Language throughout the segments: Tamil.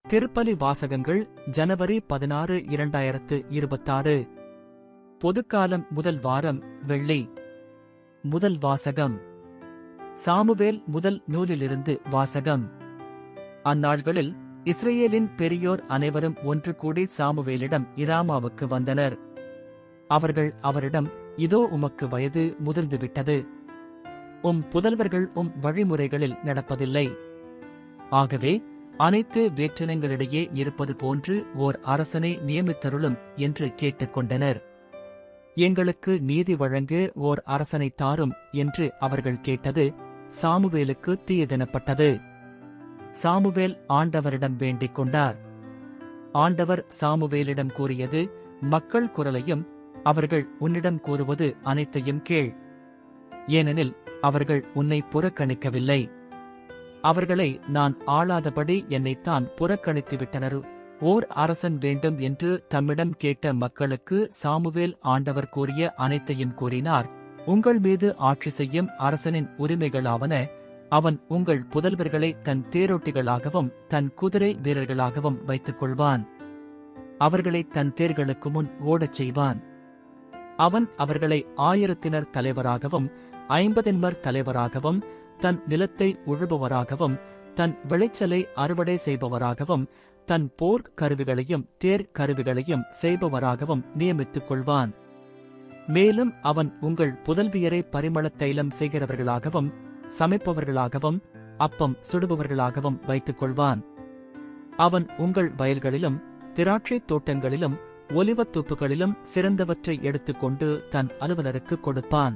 திருப்பலி வாசகங்கள் ஜனவரி 16 2026. பொதுக்காலம் முதல் வாரம் வெள்ளி. முதல் வாசகம் சாமுவேல் முதல் நூலிலிருந்து வாசகம். அந்நாள்களில் இஸ்ரேலின் பெரியோர் அனைவரும் ஒன்று கூடி சாமுவேலிடம் இராமாவுக்கு வந்தனர். அவர்கள் அவரிடம், இதோ உமக்கு வயது முதிர்ந்துவிட்டது, புதல்வர்கள் வழிமுறைகளில் நடப்பதில்லை. ஆகவே அனைத்து வேற்றினங்களிடையே இருப்பது போன்று ஓர் அரசனை நியமித்தருளும் என்று கேட்டுக்கொண்டனர். எங்களுக்கு நீதி வழங்க ஓர் அரசனை தாரும் என்று அவர்கள் கேட்டது சாமுவேலுக்கு தீயதெனப்பட்டது. சாமுவேல் ஆண்டவரிடம் வேண்டிக் கொண்டார். ஆண்டவர் சாமுவேலிடம் கூறியது, மக்கள் குரலையும் அவர்கள் உன்னிடம் கூறுவது அனைத்தையும் கேள். ஏனெனில் அவர்கள் உன்னை புறக்கணிக்கவில்லை. அவர்களை நான் ஆளாதபடி என்னைத்தான் புறக்கணித்துவிட்டனர். ஓர் அரசன் வேண்டும் என்று தம்மிடம் கேட்ட மக்களுக்கு சாமுவேல் ஆண்டவர் கூறிய அனைத்தையும் கூறினார். உங்கள் மீது ஆட்சி செய்யும் அரசனின் உரிமைகளாவன, அவன் உங்கள் புதல்வர்களை தன் தேரோட்டிகளாகவும் தன் குதிரை வீரர்களாகவும் வைத்துக் கொள்வான். அவர்களை தன் தேர்களுக்கு முன் ஓடச் செய்வான். அவன் அவர்களை 1000 தலைவராகவும் 50 தலைவராகவும் தன் நிலத்தை உழுபவராகவும் தன் விளைச்சலை அறுவடை செய்பவராகவும் தன் போர் கருவிகளையும் தேர் கருவிகளையும் செய்பவராகவும் நியமித்துக் கொள்வான். மேலும் அவன் உங்கள் புதல்வியரை பரிமள தைலம் செய்கிறவர்களாகவும் சமைப்பவர்களாகவும் அப்பம் சுடுபவர்களாகவும் வைத்துக் கொள்வான். அவன் உங்கள் வயல்களிலும் திராட்சை தோட்டங்களிலும் ஒலிவத்தோப்புகளிலும் சிறந்தவற்றை எடுத்துக்கொண்டு தன் அலுவலருக்கு கொடுப்பான்.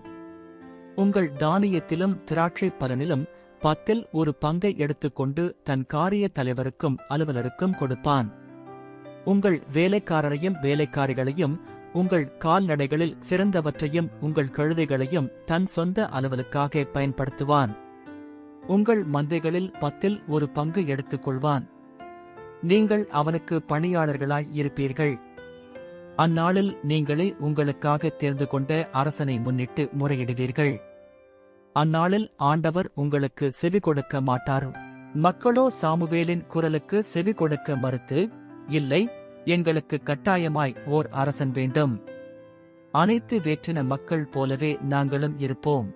உங்கள் தானியத்திலும் திராட்சை பலனிலும் 10 ஒரு பங்கை எடுத்துக்கொண்டு தன் காரிய தலைவருக்கும் அலுவலருக்கும் கொடுப்பான். உங்கள் வேலைக்காரரையும் வேலைக்காரிகளையும் உங்கள் கால்நடைகளில் சிறந்தவற்றையும் உங்கள் கழுதைகளையும் தன் சொந்த அலுவலுக்காக பயன்படுத்துவான். உங்கள் மந்தைகளில் 10 ஒரு பங்கு எடுத்துக்கொள்வான். நீங்கள் அவனுக்கு பணியாளர்களாய் இருப்பீர்கள். அந்நாளில் நீங்களே உங்களுக்காக தேர்ந்து கொண்ட அரசனை முன்னிட்டு முறையிடுவீர்கள். அந்நாளில் ஆண்டவர் உங்களுக்கு செவி கொடுக்க மாட்டார். மக்களோ சாமுவேலின் குரலுக்கு செவி கொடுக்க மறுத்து, இல்லை, எங்களுக்கு கட்டாயமாய் ஓர் அரசன் வேண்டும். அனைத்து வேற்றின மக்கள் போலவே நாங்களும் இருப்போம்.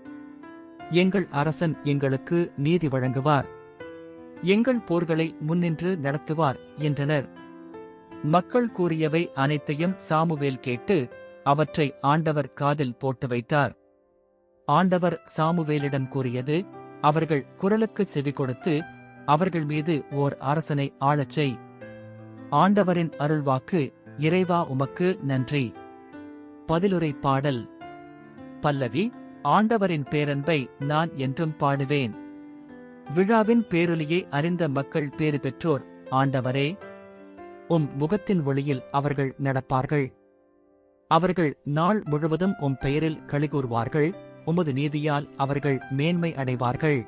எங்கள் அரசன் எங்களுக்கு நீதி வழங்குவார். எங்கள் போர்களை முன்னின்று நடத்துவார் என்றனர். மக்கள் கூறியவை அனைத்தையும் சாமுவேல் கேட்டு அவற்றை ஆண்டவர் காதில் போட்டு வைத்தார். ஆண்டவர் சாமுவேலிடம் கூறியது, அவர்கள் குரலுக்கு செவி கொடுத்து அவர்கள் மீது ஓர் அரசனை ஆளச் செய். ஆண்டவரின் அருள்வாக்கு. இறைவா, உமக்கு நன்றி. பதிலுரை பாடல். பல்லவி. ஆண்டவரின் பேரன்பை நான் என்றும் பாடுவேன். விழாவின் பேரொலியை அறிந்த மக்கள் பேறு பெற்றோர். ஆண்டவரே, முகத்தின் ஒளியில் அவர்கள் நடப்பார்கள். அவர்கள் நாள் முழுவதும் பெயரில் களிகூர்வார்கள். உமது நீதியால் அவர்கள் மேன்மை அடைவார்கள்.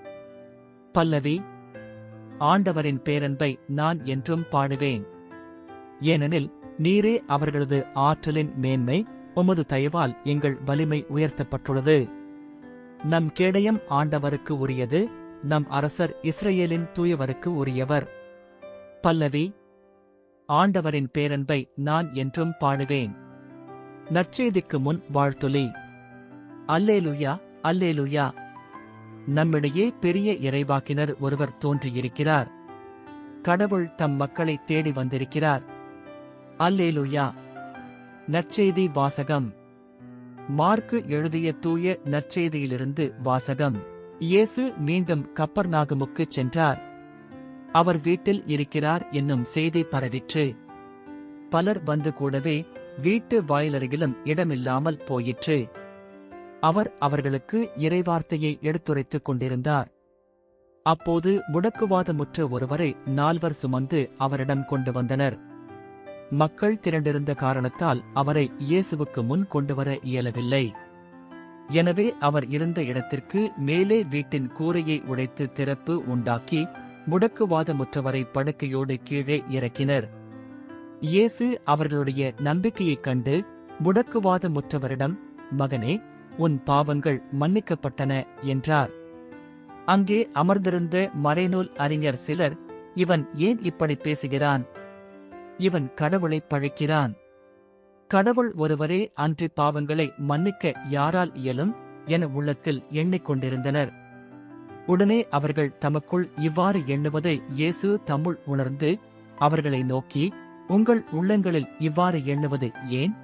பல்லவி. ஆண்டவரின் பேரன்பை நான் என்றும் பாடுவேன். ஏனெனில் நீரே அவர்களது ஆற்றலின் மேன்மை. உமது தயவால் எங்கள் வலிமை உயர்த்தப்பட்டுள்ளது. நம் கேடயம் ஆண்டவருக்கு உரியது. நம் அரசர் இஸ்ரேலின் தூயவருக்கு உரியவர். பல்லவி. ஆண்டவரின் பேரன்பை நான் என்றும் பாடுவேன். நற்செய்திக்கு முன் வாழ்த்துளி. அல்லேலுயா, அல்லேலுயா. நம்மிடையே பெரிய இறைவாக்கினர் ஒருவர் தோன்றியிருக்கிறார். கடவுள் தம் மக்களை தேடி வந்திருக்கிறார். அல்லேலுயா. நற்செய்தி வாசகம். மார்க்கு எழுதிய தூய நற்செய்தியிலிருந்து வாசகம். இயேசு மீண்டும் கப்பர்நாகுமுக்குச் சென்றார். அவர் வீட்டில் இருக்கிறார் என்னும் செய்தி பரவிற்று. பலர் வந்து கூடவே வீட்டு வாயிலருகிலும் இடமில்லாமல் போயிற்று. அவர் அவர்களுக்கு இறைவார்த்தையை எடுத்துரைத்துக் கொண்டிருந்தார். அப்போது முடக்குவாதமுற்ற ஒருவரை 4 சுமந்து அவரிடம் கொண்டு வந்தனர். மக்கள் திரண்டிருந்த காரணத்தால் அவரை இயேசுவுக்கு முன் கொண்டுவர இயலவில்லை. எனவே அவர் இருந்த இடத்திற்கு மேலே வீட்டின் கூரையை உடைத்து திறப்பு உண்டாக்கி முடக்குவாதமுற்றவரை படுக்கையோடு கீழே இறக்கினர். இயேசு அவர்களுடைய நம்பிக்கையைக் கண்டு முடக்குவாதமுற்றவரிடம், மகனே, உன் பாவங்கள் மன்னிக்கப்பட்டன என்றார். அங்கே அமர்ந்திருந்த மறைநூல் அறிஞர் சிலர், இவன் ஏன் இப்படி பேசுகிறான்? இவன் கடவுளை பழிக்கிறான். கடவுள் ஒருவரே அன்றி பாவங்களை மன்னிக்க யாரால் இயலும் என உள்ளத்தில் எண்ணிக்கொண்டிருந்தனர். உடனே அவர்கள் தமக்குள் இவ்வாறு எண்ணுவதை இயேசு தம்முள் உணர்ந்து அவர்களை நோக்கி, உங்கள் உள்ளங்களில் இவ்வாறு எண்ணுவது ஏன்?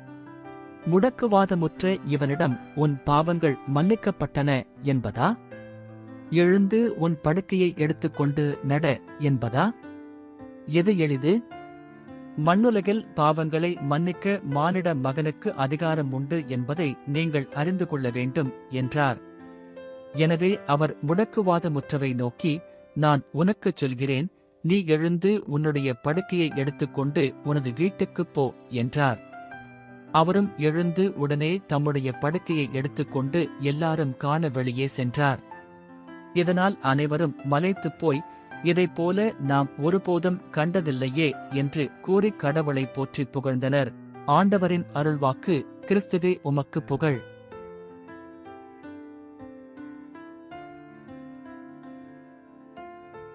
முடக்குவாதமுற்ற இவனிடம் உன் பாவங்கள் மன்னிக்கப்பட்டன என்பதா? எழுந்து உன் படுக்கையை எடுத்துக்கொண்டு நட என்பதா? எது எளிது? மண்ணுலகில் பாவங்களை மன்னிக்க மானிட மகனுக்கு அதிகாரம் உண்டு என்பதை நீங்கள் அறிந்து கொள்ள வேண்டும் என்றார். எனவே அவர் முடக்குவாதமுற்றவை நோக்கி, நான் உனக்குச் சொல்கிறேன், நீ எழுந்து உன்னுடைய படுக்கையை எடுத்துக்கொண்டு உனது வீட்டுக்குப் போ என்றார். அவரும் எழுந்து உடனே தம்முடைய படுக்கையை எடுத்துக்கொண்டு எல்லாரும் காண வெளியே சென்றார். இதனால் அனைவரும் மலைத்துப் போய், இதைப்போல நாம் ஒருபோதும் கண்டதில்லையே என்று கூறி கடவுளை போற்றிப் புகழ்ந்தனர். ஆண்டவரின் அருள்வாக்கு. கிறிஸ்துவே உமக்கு புகழ்.